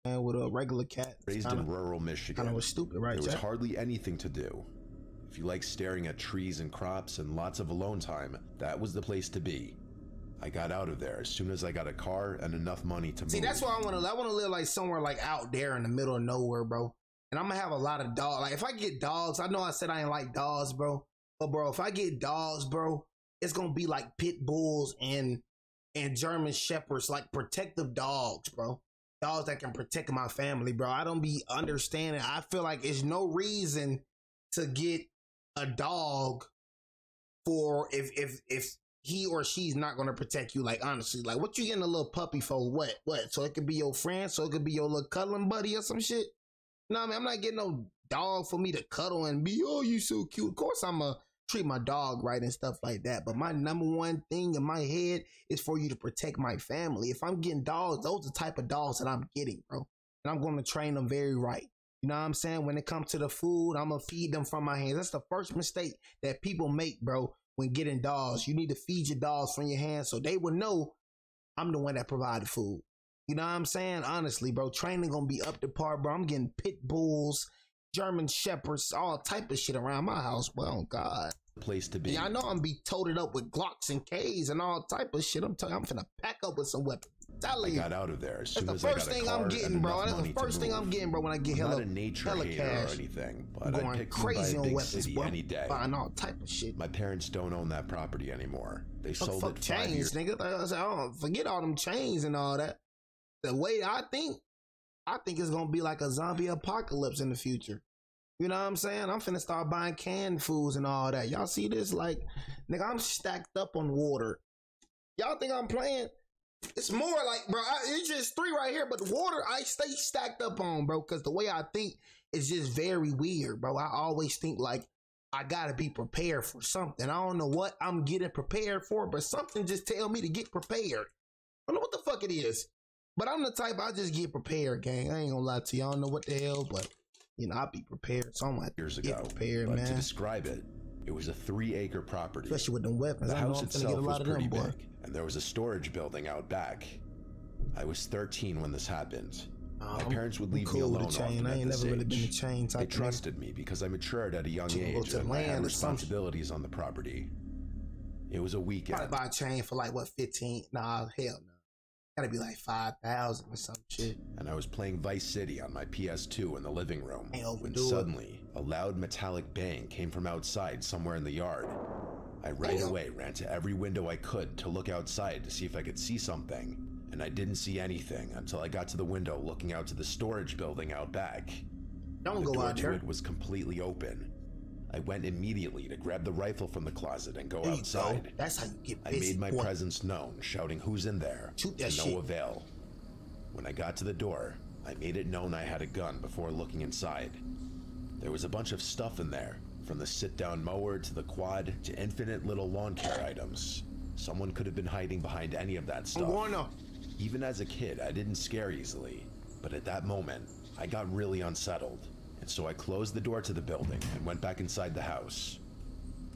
And with a regular cat. Raised in rural Michigan. Kind of was stupid, right? There was hardly anything to do. If you like staring at trees and crops and lots of alone time, that was the place to be. I got out of there as soon as I got a car and enough money to move. See, that's why I want to live like somewhere like out there in the middle of nowhere, bro. And I'm gonna have a lot of dogs. Like if I get dogs, I know I said I ain't like dogs, bro. But bro, if I get dogs, bro, it's gonna be like pit bulls and German shepherds, like protective dogs, bro. Dogs that can protect my family, bro. I don't be understanding. I feel like there's no reason to get a dog for if he or she's not going to protect you. Like, honestly, like what you getting a little puppy for? What? So it could be your friend, so it could be your little cuddling buddy or some shit. No, I mean, I'm not getting no dog for me to cuddle and be, oh, you so cute. Of course, I'm a treat my dog right and stuff like that. But my number one thing in my head is for you to protect my family. If I'm getting dogs, those are the type of dogs that I'm getting, bro. And I'm going to train them very right. You know what I'm saying? When it comes to the food, I'm going to feed them from my hands. That's the first mistake that people make, bro, when getting dogs. You need to feed your dogs from your hands so they will know I'm the one that provided food. You know what I'm saying? Honestly, bro, training going to be up to par, bro. I'm getting pit bulls, German shepherds, all type of shit around my house. Well, oh God. Place to be. Yeah, I know I'm be toted up with Glocks and K's and all type of shit. I'm telling you, I'm finna pack up with some weapons. I got out of there as soon as I got a car. That's the first thing I'm getting, bro. That's the first thing I'm getting, bro. When I get hella cash or anything, but I'm I'd going pick crazy on weapons, bro. Any day. Buying all type of shit. My parents don't own that property anymore. They sold it 5 chains, years. Nigga. Like I said, oh, forget all them chains and all that. The way I think it's gonna be like a zombie apocalypse in the future. You know what I'm saying? I'm finna start buying canned foods and all that. Y'all see this? Like, nigga, I'm stacked up on water. Y'all think I'm playing? It's more like, bro, it's just 3 right here, but the water I stay stacked up on, bro, because the way I think is just very weird, bro. I always think like I gotta be prepared for something. I don't know what I'm getting prepared for, but something just tell me to get prepared. I don't know what the fuck it is, but I'm the type, I just get prepared, gang. I ain't gonna lie to you. I don't know what the hell, but you know, I'll be prepared. So I'm like, years ago, prepared, but man. To describe it, it was a 3-acre property. Especially with them weapons. The I know house I'm itself get a lot was of pretty them, boy. big, and there was a storage building out back. I was 13 when this happened. My parents would leave me alone with a chain. I ain't never really been a chain type. They trusted me because I matured at a young age and I had responsibilities on the property. It was a weekend. Probably buy a chain for like what, 15? Nah, hell no. Gotta be like 5,000 or some shit. And I was playing Vice City on my PS2 in the living room when suddenly a loud metallic bang came from outside somewhere in the yard. I right away ran to every window I could to look outside to see if I could see something, and I didn't see anything until I got to the window looking out to the storage building out back. Don't go out there. The door to it was completely open. I went immediately to grab the rifle from the closet and go outside. That's how you get I made my presence known, shouting who's in there, to no avail. When I got to the door, I made it known I had a gun before looking inside. There was a bunch of stuff in there, from the sit-down mower to the quad to infinite little lawn care items. Someone could have been hiding behind any of that stuff. Even as a kid, I didn't scare easily, but at that moment, I got really unsettled. And so I closed the door to the building and went back inside the house.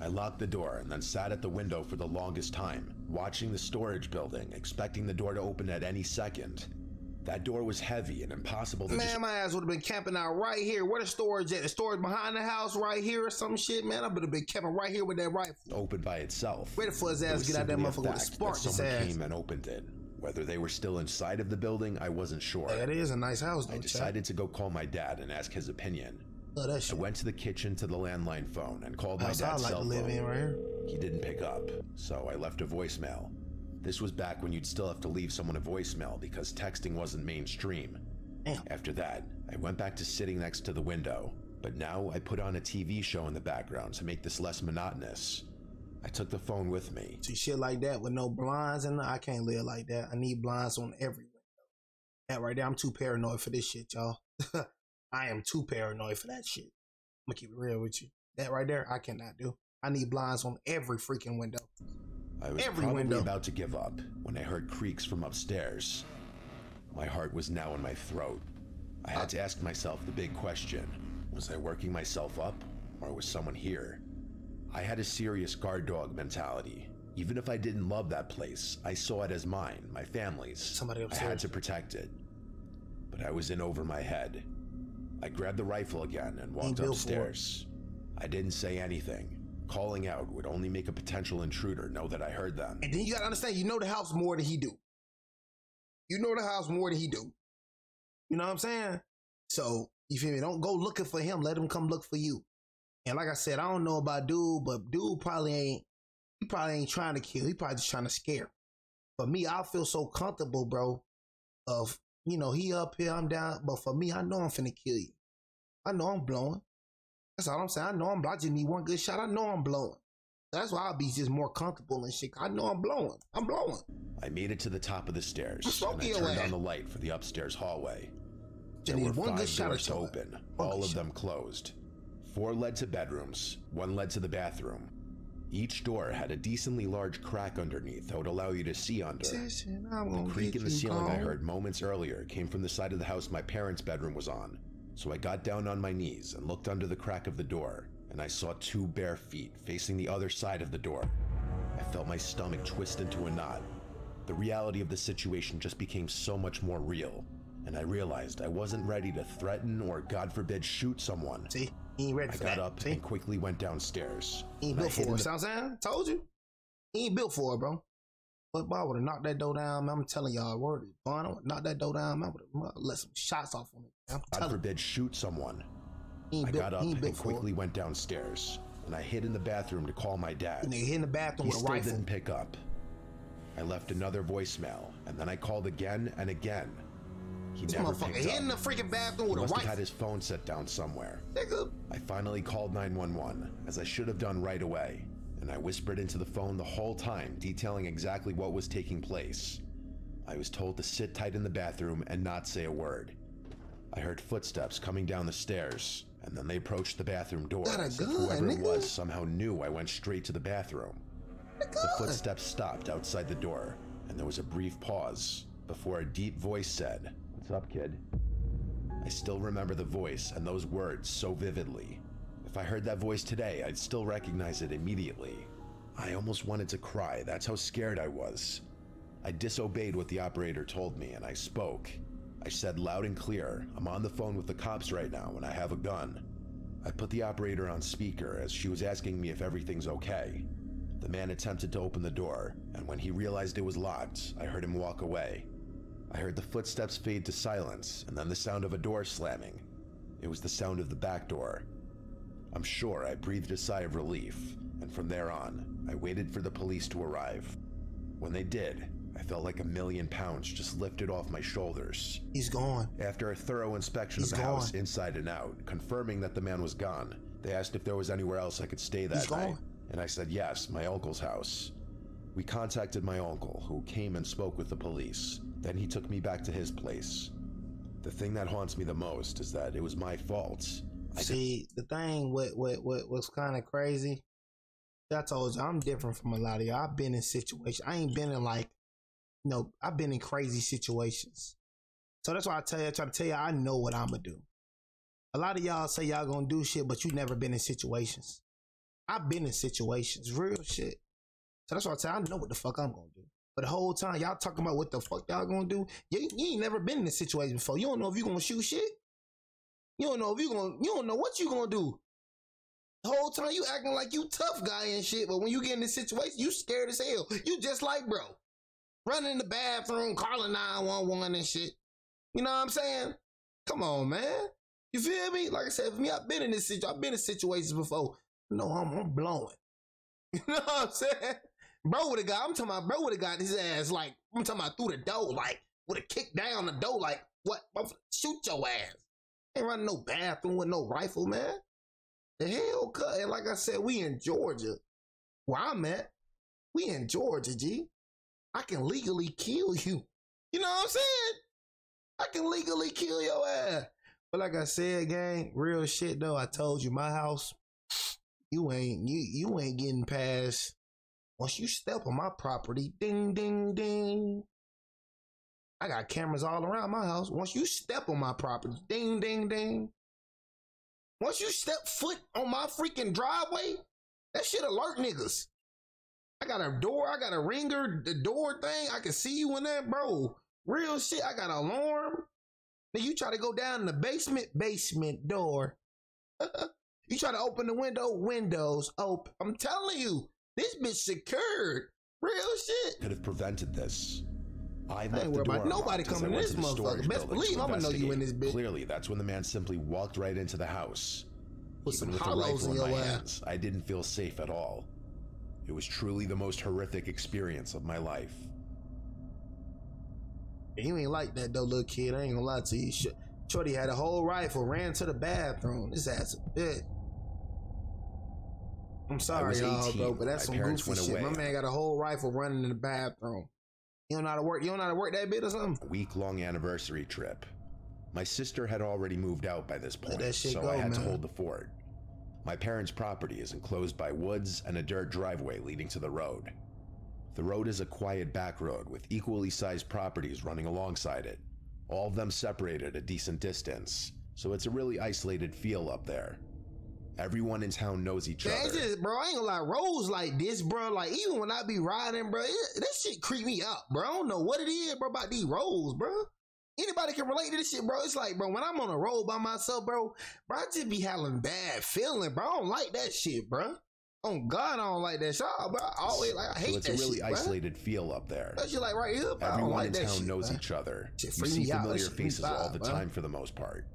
I locked the door and then sat at the window for the longest time, watching the storage building, expecting the door to open at any second. That door was heavy and impossible to Man, my ass would have been camping out right here. Where the storage at? The storage behind the house right here or some shit, man. I would have been camping right here with that rifle. Open by itself. Where the fuck his ass get out that motherfucker with a spark his ass? Someone came and opened it. Whether they were still inside of the building, I wasn't sure. That is a nice house, though. I decided to go call my dad and ask his opinion. I went to the kitchen to the landline phone and called my dad's cell phone. Right here. He didn't pick up, so I left a voicemail. This was back when you'd still have to leave someone a voicemail because texting wasn't mainstream. Damn. After that, I went back to sitting next to the window, but now I put on a TV show in the background to make this less monotonous. I took the phone with me. See, shit like that with no blinds and I can't live like that. I need blinds on every window. That right there, I'm too paranoid for this shit, y'all. I am too paranoid for that shit. I'm gonna keep it real with you. That right there, I cannot do. I need blinds on every freaking window. I was probably about to give up when I heard creaks from upstairs. My heart was now in my throat. I had to ask myself the big question. Was I working myself up, or was someone here? I had a serious guard dog mentality. Even if I didn't love that place, I saw it as mine, my family's. Somebody upstairs. I had to protect it. But but I was in over my head. I grabbed the rifle again and walked upstairs. I didn't say anything. Calling out would only make a potential intruder know that I heard them. And then you gotta understand, you know the house more than he do. You know the house more than he do. You know what I'm saying? So, you feel me? Don't go looking for him. Let him come look for you. And like I said, I don't know about dude, but dude probably ain't trying to kill. He probably just trying to scare. For me, I feel so comfortable, bro, of, you know, he up here, I'm down. But for me, I know I'm finna kill you. I know I'm blowing. That's all I'm saying. I know I just need one good shot. I know I'm blowing. That's why I'll be just more comfortable and shit. I know I'm blowing. I'm blowing. I made it to the top of the stairs and I turned on the light for the upstairs hallway. There were 5 doors to open, all of them closed. 4 led to bedrooms, 1 led to the bathroom. Each door had a decently large crack underneath that would allow you to see under. The creak in the ceiling I heard moments earlier came from the side of the house my parents' bedroom was on. So I got down on my knees and looked under the crack of the door, and I saw 2 bare feet facing the other side of the door. I felt my stomach twist into a knot. The reality of the situation just became so much more real, and I realized I wasn't ready to threaten or, God forbid, shoot someone. See, he ain't ready for that. I got up and quickly went downstairs. He ain't built for it, sounds saying? Told you. He ain't built for it, bro. But I would have knocked that door down, man. I'm telling y'all, word is fun. I would have knocked that door down, man. I would have let some shots off on it. God forbid, shoot someone. I got up and quickly went downstairs, and I hid in the bathroom to call my dad. And they hid in the bathroom with a rifle. He still didn't pick up. I left another voicemail, and then I called again and again. He never picked up. Hid in the freaking bathroom with a rifle. He must have had his phone set down somewhere. I finally called 911, as I should have done right away, and I whispered into the phone the whole time, detailing exactly what was taking place. I was told to sit tight in the bathroom and not say a word. I heard footsteps coming down the stairs, and then they approached the bathroom door. Whoever it was somehow knew I went straight to the bathroom. The footsteps stopped outside the door, and there was a brief pause before a deep voice said, "What's up, kid?" I still remember the voice and those words so vividly. If I heard that voice today, I'd still recognize it immediately. I almost wanted to cry. That's how scared I was. I disobeyed what the operator told me, and I spoke. I said loud and clear, "I'm on the phone with the cops right now, and I have a gun." I put the operator on speaker as she was asking me if everything's okay. The man attempted to open the door, and when he realized it was locked, I heard him walk away. I heard the footsteps fade to silence, and then the sound of a door slamming. It was the sound of the back door. I'm sure I breathed a sigh of relief, and from there on, I waited for the police to arrive. When they did, I felt like 1,000,000 pounds just lifted off my shoulders. He's gone. After a thorough inspection of the house inside and out, confirming that the man was gone, they asked if there was anywhere else I could stay that night. And I said yes, my uncle's house. We contacted my uncle, who came and spoke with the police. Then he took me back to his place. The thing that haunts me the most is that it was my fault. See, the thing what was kind of crazy, I told you, I'm different from a lot of y'all. I've been in situations. I ain't been in I've been in crazy situations. So that's why I try to tell you, I know what I'm going to do. A lot of y'all say y'all going to do shit, but you never been in situations. I've been in situations, real shit. So that's why I tell you, I know what the fuck I'm going to do. But the whole time y'all talking about what the fuck y'all going to do, you ain't never been in this situation before. You don't know if you're going to shoot shit. You don't know what you going to do. The whole time you acting like you tough guy and shit, but when you get in this situation, you scared as hell. You just like bro. Running in the bathroom, calling 911 and shit. You know what I'm saying? Come on, man. You feel me? Like I said, for me, I've been in situations before. No, I'm blowing. You know what I'm saying? Bro would have got his ass like, I'm talking about through the door, like, would have kicked down the door, like, what? Shoot your ass. Ain't running no bathroom with no rifle, man. The hell, cut. And like I said, we in Georgia. Where I'm at, we in Georgia, G. I can legally kill you. You know what I'm saying? I can legally kill your ass. But like I said, gang, real shit though. I told you, my house, you ain't getting past. Once you step on my property, ding, ding, ding. I got cameras all around my house. Once you step on my property, ding, ding, ding. Once you step foot on my freaking driveway, that shit alert niggas. I got a door, I got a ringer, the door thing. I can see you in there, bro. Real shit. I got an alarm. Then you try to go down in the basement door. You try to open the windows open. I'm telling you, this bitch secured. Real shit. Could have prevented this. I ain't left the worried door about nobody unlocked as coming I in went this to the storage motherfucker. Best building believe to I'm gonna know you in this investigate. bitch. Clearly, that's when the man simply walked right into the house. With Even some with a hollows rifle in in your my ass. hands, I didn't feel safe at all. It was truly the most horrific experience of my life. You ain't like that though, little kid. I ain't gonna lie to you. Shorty had a whole rifle, ran to the bathroom. This ass a bitch. I'm sorry, y'all, bro, but that's some goofy shit. My man got a whole rifle running in the bathroom. You don't know how to work. You don't know how to work that bit or something. A week-long anniversary trip. My sister had already moved out by this point, so go, I had man. to hold the fort. My parents' property is enclosed by woods and a dirt driveway leading to the road. The road is a quiet back road with equally sized properties running alongside it, all of them separated a decent distance, so it's a really isolated feel up there. Everyone in town knows each other. Just, bro, I ain't gonna lie, roads like this, bro, like even when I be riding, bro, that shit creep me out, bro. I don't know what it is, bro, about these roads, bro. Anybody can relate to this shit, bro. It's like, bro, when I'm on a road by myself, bro, I just be having bad feeling, bro. I don't like that shit, bro. Oh God, I don't like that shit, bro. I always like, I hate that shit. So it's a really isolated feel up there. That shit like right here, bro. Everyone in town knows each other. You see familiar faces all the time for the most part.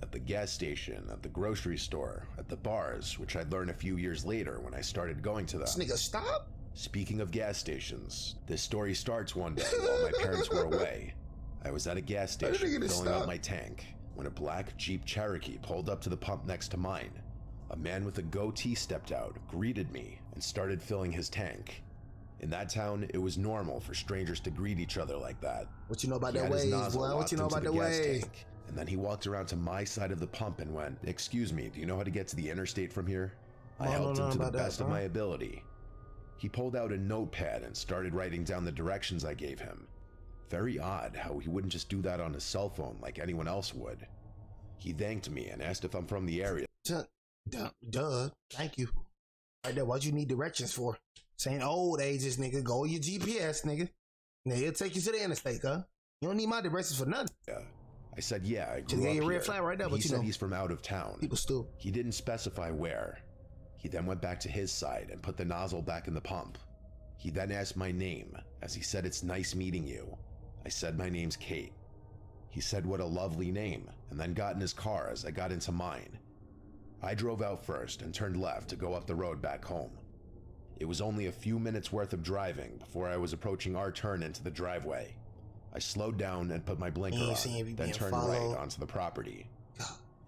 At the gas station, at the grocery store, at the bars, which I'd learn a few years later when I started going to them. This nigga stop. Speaking of gas stations, this story starts one day while my parents were away. I was at a gas station filling out my tank when a black Jeep Cherokee pulled up to the pump next to mine. A man with a goatee stepped out, greeted me, and started filling his tank. In that town, it was normal for strangers to greet each other like that. What you know about that way, boy? What you know about the way? And then he walked around to my side of the pump and went, "Excuse me, do you know how to get to the interstate from here?" I helped him to the best of my ability. He pulled out a notepad and started writing down the directions I gave him. Very odd how he wouldn't just do that on his cell phone like anyone else would. He thanked me and asked if I'm from the area. Duh, thank you. Right there, what you need directions for? Saying old ages, nigga. Go your GPS, nigga. Now he'll take you to the interstate, huh? You don't need my directions for nothing. Yeah. I said, yeah, I grew up here. Red flag right there, but he said he's from out of town. People still. He didn't specify where. He then went back to his side and put the nozzle back in the pump. He then asked my name, as he said, "It's nice meeting you." I said my name's Kate. He said what a lovely name, and then got in his car as I got into mine. I drove out first and turned left to go up the road back home. It was only a few minutes worth of driving before I was approaching our turn into the driveway. I slowed down and put my blinker on, then turned right onto the property.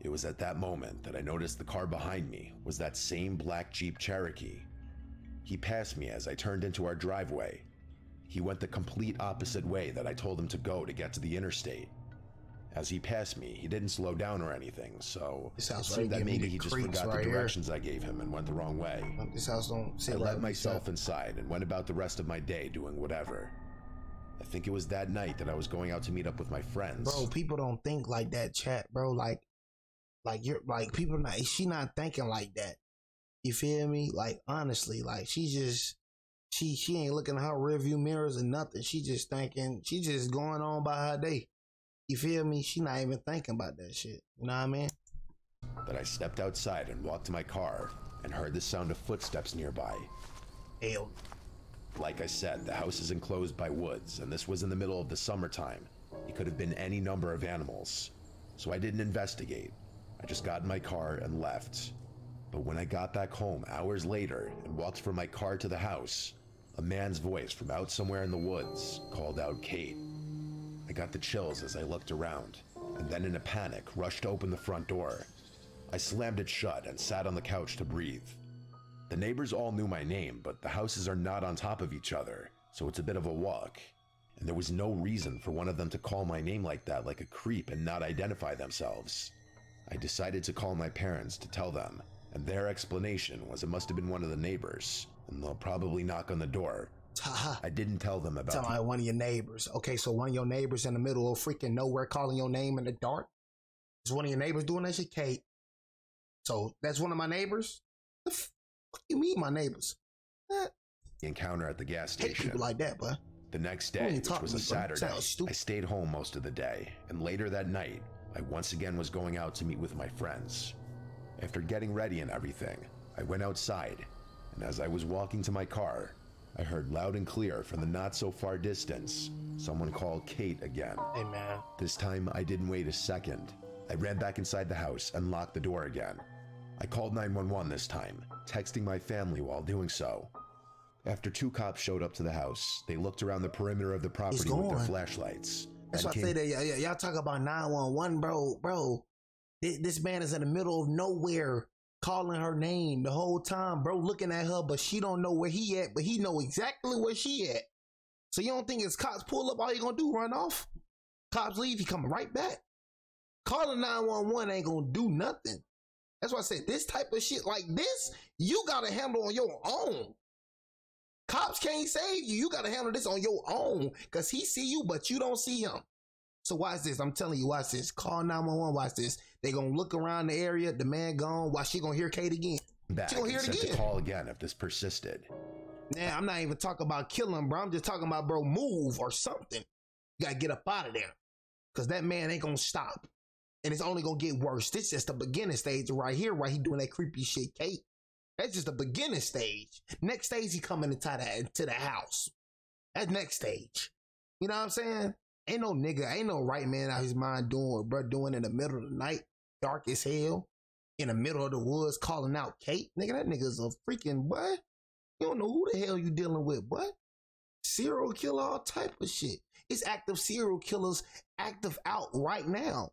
It was at that moment that I noticed the car behind me was that same black Jeep Cherokee. He passed me as I turned into our driveway. He went the complete opposite way that I told him to go to get to the interstate. As he passed me, he didn't slow down or anything, so it seemed that maybe he just forgot the directions I gave him and went the wrong way. I let myself inside and went about the rest of my day doing whatever. I think it was that night that I was going out to meet up with my friends. Bro, people don't think like that, chat, bro. Like you're like people not. She not thinking like that. You feel me? Like honestly, like she ain't looking at her rearview mirrors or nothing. She just thinking. She just going on by her day. You feel me? She not even thinking about that shit. You know what I mean? But I stepped outside and walked to my car and heard the sound of footsteps nearby. Hell. Like I said, the house is enclosed by woods, and this was in the middle of the summertime. It could have been any number of animals. So I didn't investigate. I just got in my car and left. But when I got back home hours later and walked from my car to the house, a man's voice from out somewhere in the woods called out Kate. I got the chills as I looked around, and then in a panic rushed to open the front door. I slammed it shut and sat on the couch to breathe. The neighbors all knew my name, but the houses are not on top of each other, so it's a bit of a walk. And there was no reason for one of them to call my name like that, like a creep, and not identify themselves. I decided to call my parents to tell them, and their explanation was it must have been one of the neighbors, and they'll probably knock on the door. I didn't tell them about it. Tell one of your neighbors. Okay, so one of your neighbors in the middle of freaking nowhere calling your name in the dark? Is one of your neighbors doing that shit? Kate. So that's one of my neighbors? What you mean my neighbors? Encounter at the gas station. Hate people like that, bro. The next day, which was a Saturday, I stayed home most of the day, and later that night, I once again was going out to meet with my friends. After getting ready and everything, I went outside, and as I was walking to my car, I heard loud and clear from the not so far distance, someone call Kate again. Hey man. This time I didn't wait a second. I ran back inside the house and locked the door again. I called 911 this time, texting my family while doing so. After 2 cops showed up to the house, they looked around the perimeter of the property with their flashlights. That's why I say that y'all talk about 911, bro. This man is in the middle of nowhere, calling her name the whole time, bro, looking at her, but she don't know where he at, but he know exactly where she at. So you don't think it's cops pull up, all you gonna do, run off? Cops leave, he coming right back. Calling 911 ain't gonna do nothing. That's why I said this type of shit like this, you gotta handle on your own. Cops can't save you. You gotta handle this on your own, because he see you, but you don't see him. So watch this. I'm telling you, watch this. Call 911, watch this. They gonna look around the area, the man gone. Watch, she gonna hear Kate again. She gonna hear it again. To call again if this persisted. Nah, I'm not even talking about killing, bro. I'm just talking about, bro, move or something. You gotta get up out of there, because that man ain't gonna stop. And it's only gonna get worse. This is just the beginning stage right here, while he doing that creepy shit, Kate. That's just the beginning stage. Next stage, he coming into the house. That's next stage. You know what I'm saying? Ain't no nigga, ain't no right man out his mind doing what bro doing in the middle of the night, dark as hell, in the middle of the woods, calling out Kate. Nigga, that nigga's a freaking, boy. You don't know who the hell you dealing with, boy. Serial killer, all type of shit. It's active serial killers active out right now.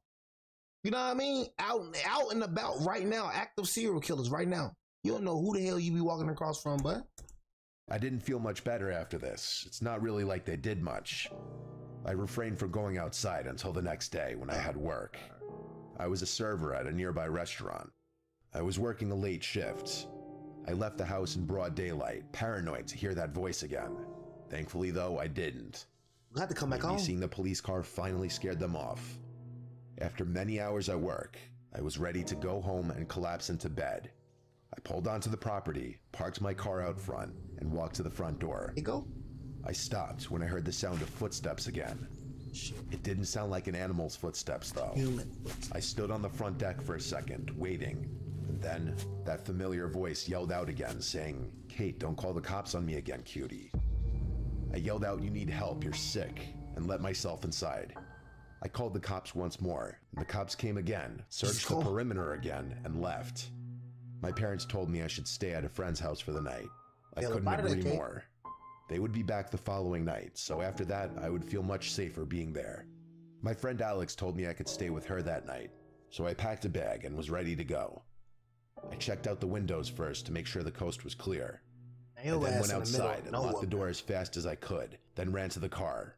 You know what I mean? Out and about right now, active serial killers right now. You don't know who the hell you be walking across from, boy. I didn't feel much better after this. It's not really like they did much. I refrained from going outside until the next day when I had work. I was a server at a nearby restaurant. I was working a late shift. I left the house in broad daylight, paranoid to hear that voice again. Thankfully though, I didn't. You had to come back home. Seeing the police car finally scared them off. After many hours at work, I was ready to go home and collapse into bed. I pulled onto the property, parked my car out front, and walked to the front door. You go? I stopped when I heard the sound of footsteps again. Shit. It didn't sound like an animal's footsteps though. Human footsteps. I stood on the front deck for a second, waiting, and then that familiar voice yelled out again, saying, "Kate, don't call the cops on me again, cutie." I yelled out, "You need help, you're sick," and let myself inside. I called the cops once more, and the cops came again, searched the perimeter again, and left. My parents told me I should stay at a friend's house for the night. I couldn't agree more. They would be back the following night, so after that, I would feel much safer being there. My friend Alex told me I could stay with her that night, so I packed a bag and was ready to go. I checked out the windows first to make sure the coast was clear. I then went outside and locked the door as fast as I could, then ran to the car.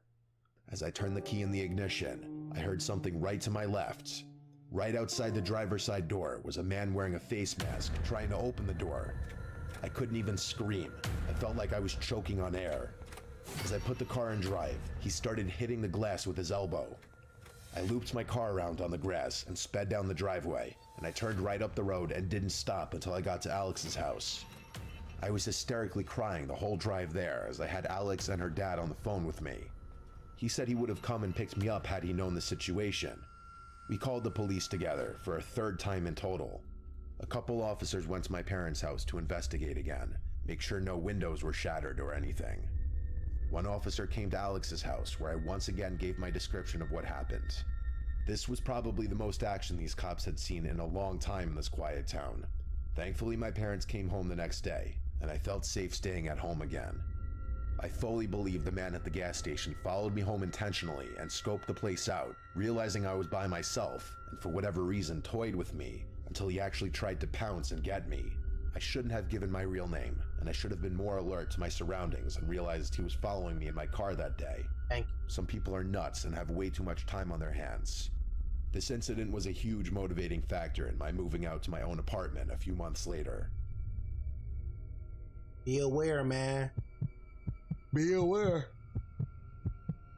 As I turned the key in the ignition, I heard something right to my left. Right outside the driver's side door was a man wearing a face mask trying to open the door. I couldn't even scream. I felt like I was choking on air. As I put the car in drive, he started hitting the glass with his elbow. I looped my car around on the grass and sped down the driveway, and I turned right up the road and didn't stop until I got to Alex's house. I was hysterically crying the whole drive there as I had Alex and her dad on the phone with me. He said he would have come and picked me up had he known the situation. We called the police together for a third time in total. A couple officers went to my parents' house to investigate again, make sure no windows were shattered or anything. One officer came to Alex's house where I once again gave my description of what happened. This was probably the most action these cops had seen in a long time in this quiet town. Thankfully, my parents came home the next day, and I felt safe staying at home again. I fully believe the man at the gas station followed me home intentionally and scoped the place out, realizing I was by myself, and for whatever reason toyed with me, until he actually tried to pounce and get me. I shouldn't have given my real name, and I should have been more alert to my surroundings and realized he was following me in my car that day. Thank you. Some people are nuts and have way too much time on their hands. This incident was a huge motivating factor in my moving out to my own apartment a few months later. Be aware, man. Be aware.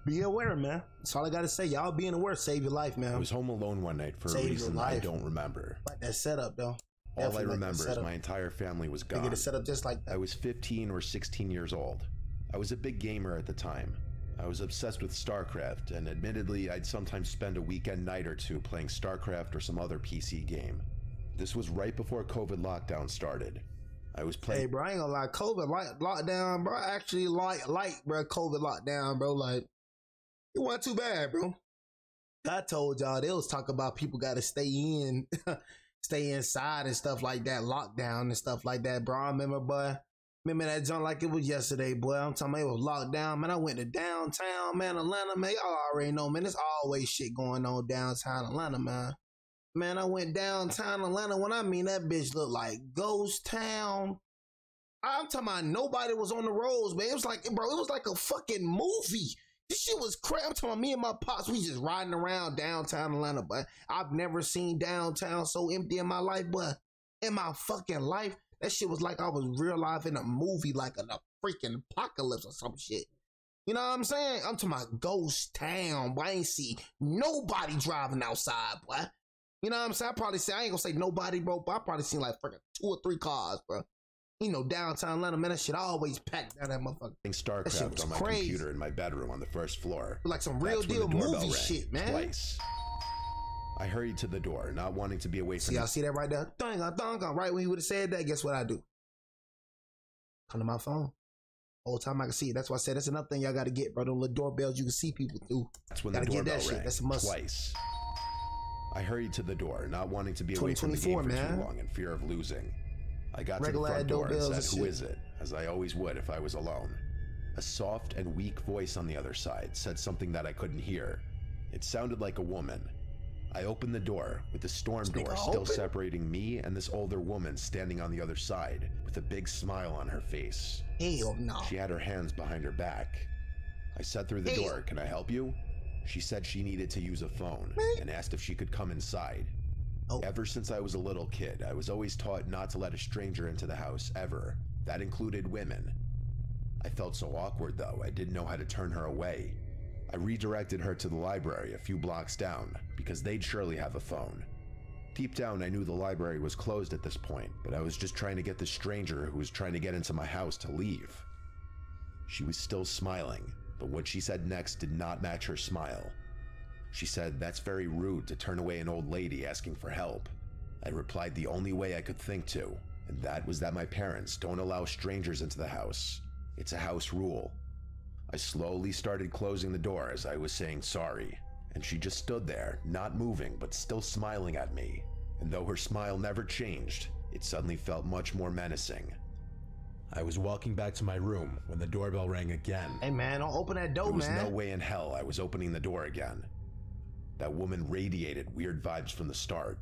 Be aware, man. That's all I gotta say. Y'all being aware, save your life, man. I was home alone one night for a reason I don't remember. Like that setup, though. All I remember is my entire family was gone. They get it set up just like that. I was 15 or 16 years old. I was a big gamer at the time. I was obsessed with StarCraft, and admittedly, I'd sometimes spend a weekend night or two playing StarCraft or some other PC game. This was right before COVID lockdown started. I was playing. Hey, bro, I ain't gonna lie. COVID lockdown, bro. I actually like, bro, COVID lockdown, bro. Like, it wasn't too bad, bro. I told y'all they was talking about people got to stay in, stay inside and stuff like that, lockdown and stuff like that, bro. I remember, boy. Remember that junk like it was yesterday, boy. I'm talking about it was locked down, man. I went to downtown, man, Atlanta, man. Y'all already know, man. There's always shit going on downtown Atlanta, man. Man, I went downtown Atlanta. When I mean that bitch looked like ghost town. I'm talking about nobody was on the roads, man. It was like, bro, it was like a fucking movie. This shit was crazy. I'm talking about me and my pops, we just riding around downtown Atlanta, but I've never seen downtown so empty in my life, but in my fucking life, that shit was like I was real life in a movie, like in a freaking apocalypse or some shit. You know what I'm saying? I'm talking about ghost town, boy. I ain't see nobody driving outside, boy. You know what I'm saying? I ain't gonna say nobody, bro, but I probably seen like freaking 2 or 3 cars, bro. You know, downtown Atlanta, man, that shit always packed down that motherfucker. StarCraft on my computer in my bedroom on the first floor. Like some real deal movie shit, man. Twice. I hurried to the door, not wanting to be away from. Y'all see that right there? Right when you would have said that, guess what I do? Come to my phone. Whole time I can see it. That's why I said that's another thing y'all got to get, bro. Those little doorbells you can see people through. That's when the doorbell rang. That's a must. Twice. I hurried to the door, not wanting to be away from the game for too long in fear of losing. I got to the front door and said, "Who is it?" as I always would if I was alone. A soft and weak voice on the other side said something that I couldn't hear. It sounded like a woman. I opened the door, with the storm door still separating me and this older woman standing on the other side, with a big smile on her face. Hell no. She had her hands behind her back. I said through the door, "Can I help you?" She said she needed to use a phone and asked if she could come inside. Ever since I was a little kid, I was always taught not to let a stranger into the house, ever. That included women. I felt so awkward, though, I didn't know how to turn her away. I redirected her to the library a few blocks down, because they'd surely have a phone. Deep down, I knew the library was closed at this point, but I was just trying to get the stranger who was trying to get into my house to leave. She was still smiling, but what she said next did not match her smile. She said, "That's very rude to turn away an old lady asking for help." I replied the only way I could think to, and that was that my parents don't allow strangers into the house. It's a house rule. I slowly started closing the door as I was saying sorry, and she just stood there, not moving but still smiling at me. And though her smile never changed, it suddenly felt much more menacing. I was walking back to my room when the doorbell rang again. Hey man, don't open that door, man. There was no way in hell I was opening the door again. That woman radiated weird vibes from the start.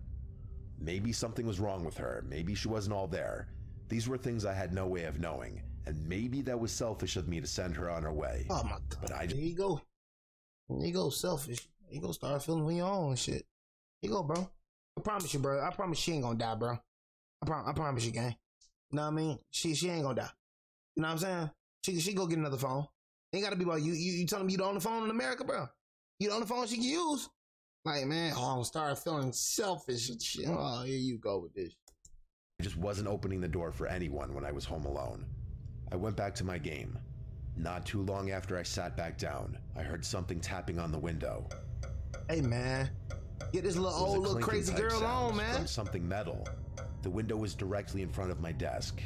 Maybe something was wrong with her, maybe she wasn't all there. These were things I had no way of knowing, and maybe that was selfish of me to send her on her way. Oh my god, but there you go. There you go, selfish. You go start feeling when you're on and shit. Here you go, bro. I promise you, bro. I promise she ain't gonna die, bro. I promise you, gang. You know what I mean? She ain't gonna die. You know what I'm saying? She go get another phone. Ain't gotta be about you telling me you on the phone in America, bro. You the only phone she can use. Like, man, I'm start feeling selfish and shit. Oh, here you go with this. I just wasn't opening the door for anyone when I was home alone. I went back to my game. Not too long after I sat back down, I heard something tapping on the window. Hey, man. Get this little old little crazy girl on, man. From something metal. The window was directly in front of my desk.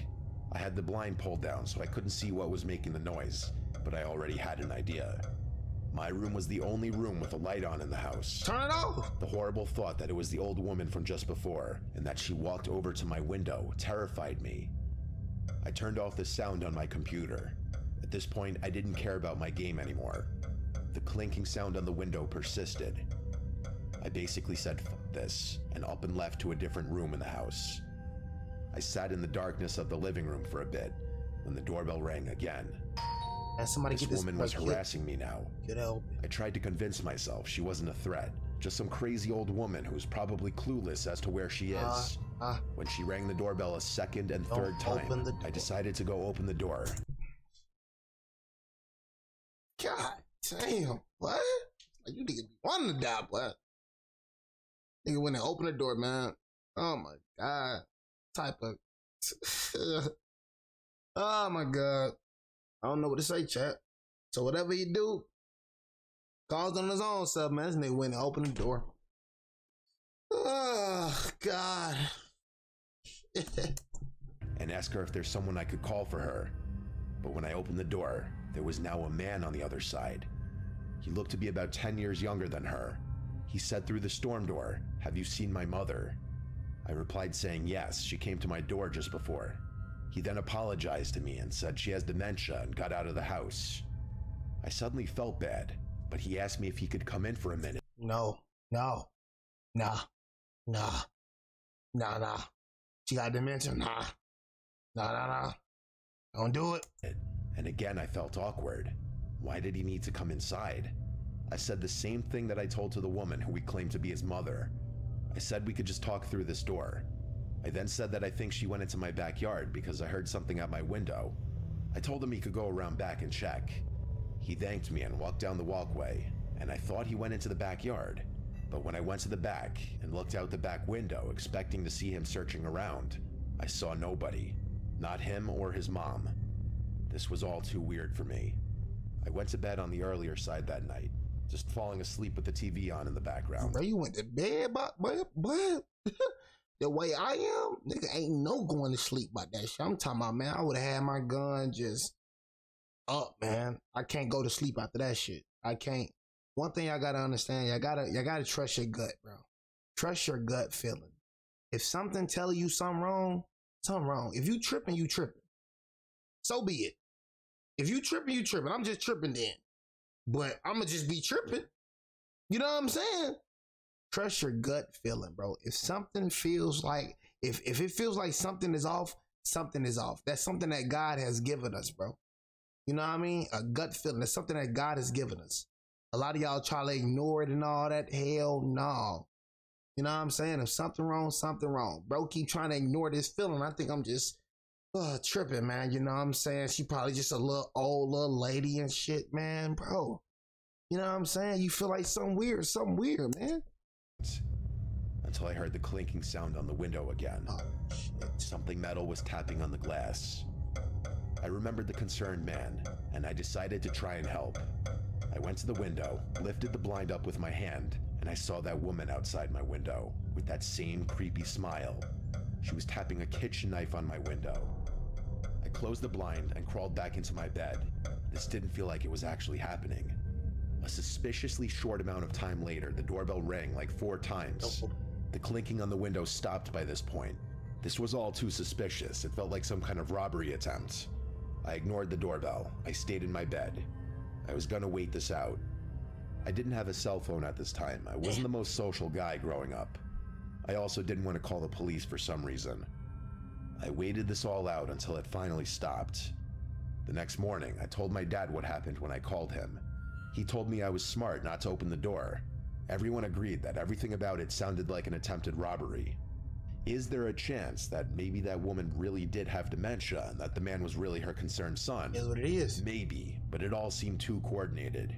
I had the blind pulled down so I couldn't see what was making the noise, but I already had an idea. My room was the only room with a light on in the house. Turn it off! The horrible thought that it was the old woman from just before, and that she walked over to my window, terrified me. I turned off the sound on my computer. At this point, I didn't care about my game anymore. The clinking sound on the window persisted. I basically said, "Fuck this," and up and left to a different room in the house. I sat in the darkness of the living room for a bit, when the doorbell rang again. This woman was harassing me now. I tried to convince myself she wasn't a threat, just some crazy old woman who's probably clueless as to where she is. When she rang the doorbell a second and third time, I decided to go open the door. God damn, what? Like, you niggas be wanting to die, what? Nigga went and opened the door, man. Oh my god. Type of oh my god. I don't know what to say, chat. So whatever you do, Calls on his own stuff, man. This nigga went and opened the door. Oh, God. And ask her if there's someone I could call for her. But when I opened the door, there was now a man on the other side. He looked to be about 10 years younger than her. He said through the storm door, "Have you seen my mother?" I replied saying yes, she came to my door just before. He then apologized to me and said she has dementia and got out of the house. I suddenly felt bad, but he asked me if he could come in for a minute. No. She got dementia? Nah. Don't do it. And again, I felt awkward. Why did he need to come inside? I said the same thing that I told to the woman who we claimed to be his mother. I said we could just talk through this door. I then said that I think she went into my backyard because I heard something at my window. I told him he could go around back and check. He thanked me and walked down the walkway, and I thought he went into the backyard. But when I went to the back and looked out the back window expecting to see him searching around, I saw nobody. Not him or his mom. This was all too weird for me. I went to bed on the earlier side that night, just falling asleep with the TV on in the background. Bro, you went to bed, but the way I am, nigga, ain't no going to sleep about that shit. I'm talking about, man, I would have had my gun just up, man. I can't go to sleep after that shit. I can't. One thing I gotta understand, y'all gotta trust your gut, bro. Trust your gut feeling. If something telling you something wrong, something wrong. If you tripping, you tripping. So be it. If you tripping, you tripping. I'm just tripping then. But I'ma just be tripping. You know what I'm saying? Trust your gut feeling, bro. If something feels like, if it feels like something is off, something is off. That's something that God has given us, bro. You know what I mean? A gut feeling. That's something that God has given us. A lot of y'all try to ignore it and all that. Hell no. You know what I'm saying? If something wrong, something wrong. Bro, keep trying to ignore this feeling. I think I'm just tripping, man. You know what I'm saying? She probably just a little old little lady and shit, man. Bro, you know what I'm saying? You feel like something weird, man. Until I heard the clinking sound on the window again. Oh, shit. Something metal was tapping on the glass. I remembered the concerned man, and I decided to try and help. I went to the window, lifted the blind up with my hand, and I saw that woman outside my window with that same creepy smile. She was tapping a kitchen knife on my window. I closed the blind and crawled back into my bed. This didn't feel like it was actually happening. A suspiciously short amount of time later, the doorbell rang like 4 times. The clinking on the window stopped by this point. This was all too suspicious. It felt like some kind of robbery attempt. I ignored the doorbell. I stayed in my bed. I was gonna wait this out. I didn't have a cell phone at this time. I wasn't the most social guy growing up. I also didn't want to call the police for some reason. I waited this all out until it finally stopped. The next morning, I told my dad what happened when I called him. He told me I was smart not to open the door. Everyone agreed that everything about it sounded like an attempted robbery. Is there a chance that maybe that woman really did have dementia and that the man was really her concerned son? Is what it is. Maybe, but it all seemed too coordinated.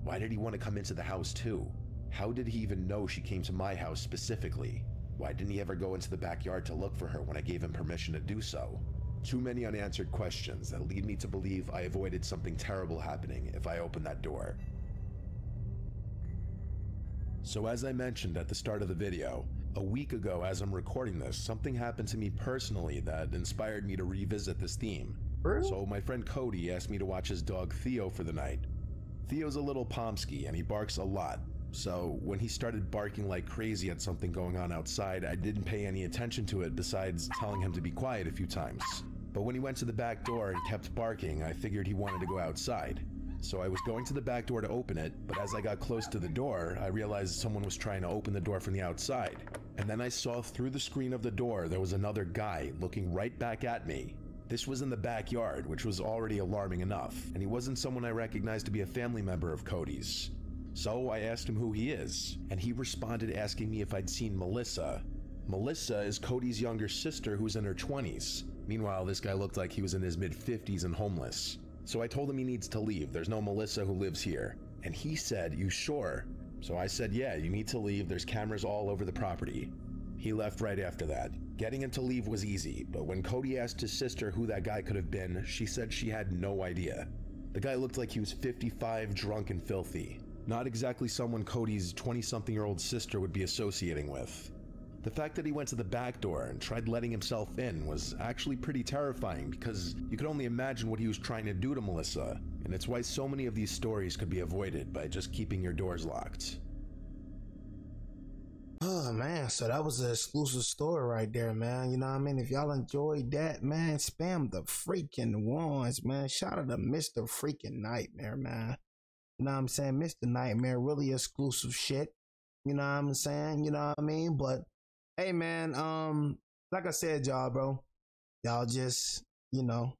Why did he want to come into the house too? How did he even know she came to my house specifically? Why didn't he ever go into the backyard to look for her when I gave him permission to do so? Too many unanswered questions that lead me to believe I avoided something terrible happening if I opened that door. So as I mentioned at the start of the video, a week ago as I'm recording this, something happened to me personally that inspired me to revisit this theme. So my friend Cody asked me to watch his dog Theo for the night. Theo's a little pomsky and he barks a lot, so when he started barking like crazy at something going on outside, I didn't pay any attention to it besides telling him to be quiet a few times. But when he went to the back door and kept barking, I figured he wanted to go outside. So I was going to the back door to open it, but as I got close to the door, I realized someone was trying to open the door from the outside. And then I saw through the screen of the door there was another guy looking right back at me. This was in the backyard, which was already alarming enough, and he wasn't someone I recognized to be a family member of Cody's. So I asked him who he is, and he responded asking me if I'd seen Melissa. Melissa is Cody's younger sister who's in her 20s. Meanwhile, this guy looked like he was in his mid-50s and homeless. So I told him he needs to leave, there's no Melissa who lives here. And he said, "You sure?" So I said, "Yeah, you need to leave, there's cameras all over the property." He left right after that. Getting him to leave was easy, but when Cody asked his sister who that guy could have been, she said she had no idea. The guy looked like he was 55, drunk and filthy. Not exactly someone Cody's 20-something-year-old sister would be associating with. The fact that he went to the back door and tried letting himself in was actually pretty terrifying because you could only imagine what he was trying to do to Melissa, and it's why so many of these stories could be avoided by just keeping your doors locked. Oh man, so that was an exclusive story right there, man. You know what I mean? If y'all enjoyed that, man, spam the freaking ones, man. Shout out to Mr. Freaking Nightmare, man. You know what I'm saying? Mr. Nightmare, really exclusive shit. You know what I'm saying? You know what I mean? But hey man, like I said, y'all, bro, y'all just, you know,